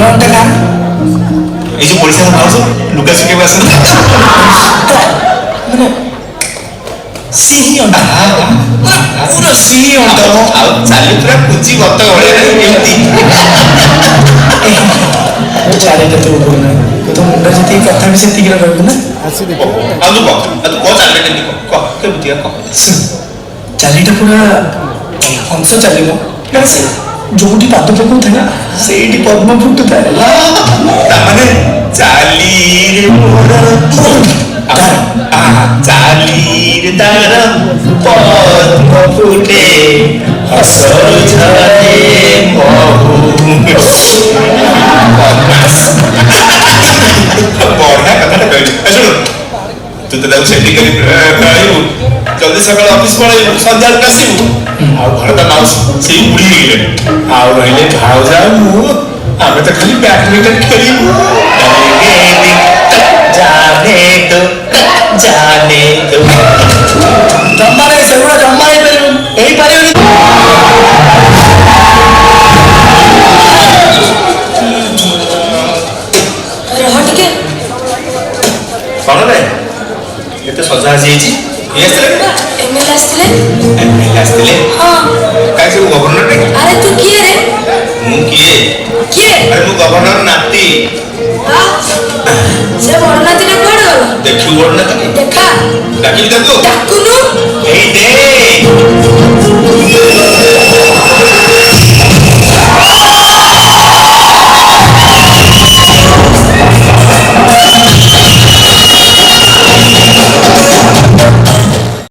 ଘଣ୍ଟା କାମ এই যে পরিষ্কার ভাবছো লুকা শুকে বসে ମାନେ ସିଂହ ଅଣ୍ଟା ପୁରା ସିଂହ ଅଣ୍ଟା ଆଉ ଚାଲି ପୁରା କୁଚି ବତ ଭଳିଆ ଏମିତି ଚାରିଟା ତୁ ନାହିଁ ତୋ ମୁଣ୍ଡ ଯେତିକି କଥା ବି ସେତିକି ରହିବୁ ନା ଆଉ ତୁ କହ ଆଉ ତୁ କହ ଚାଲିଟା କେମିତି କହ କେମିତି କହ ଚାଲିଟା ପୁରା ହଂସ ଚାଲିବ ମାନେ ସେ ଯୋଉଠି ପାଦ ପକଉଥାଏ ସେଇଠି ପଦ୍ମ ଫୁଟୁଥାଏ ତାମାନେ ଚାଲିରେ ମୋର ଚାଲିରେ ତାର ପଦ୍ମ ଫୁଟେ ହସ ଝରେ ମହୁ ବଢିଆ କଥାଟା କହିଲୁ ଶୁଣୁ ତୁ ତ ତାକୁ ସେଠି କରି ପଳେଇବୁ ଜଲ୍ଦି ସକାଳେ ଅଫିସ ପଳେଇବୁ ସନ୍ଧ୍ୟାବେଳକୁ ଆସିବୁ ଆଉ ଘରେ ତ ମାଉସୀ ସେଇ ବୁଢୀ ହେଇଗଲେଣି ଆଉ ରହିଲେ ଭାଉଜ ଆଉ ମୁଁ ଆମେ ତ ଖାଲି ବ୍ୟାଡମିଣ୍ଟନ ଖେଳିବୁ ଜାନେ ତୁ ଜମା ନାହିଁ ସେଗୁଡ଼ା ଜମା ହେଇପାରିବନି ରହ ଟିକେ କଣ ରେ ଏତେ ସଜା ହେଇଯାଇଛି କିଏ ଆସିଥିଲେ ଏମଏଲଏ ଆସିଥିଲେ ଏମଏଲଏ ଆସିଥିଲେ ହଁ କାଇଁ ସବୁ ଗଭର୍ଣ୍ଣର ନାଇଁ ଆରେ ତୁ କିଏ ରେ ମୁଁ କିଏ କିଏ ଆରେ ମୁଁ ଗଭର୍ଣ୍ଣର ନାତି ସେ ବଡ଼ ନାତିଟା କୁଆଡ଼େ ଗଲା ଦେଖିବୁ ବଡ଼ ନାତି ଦେଖା ଡାକିବି ତାକୁ ଡାକୁନୁ ଏଇ ଦେ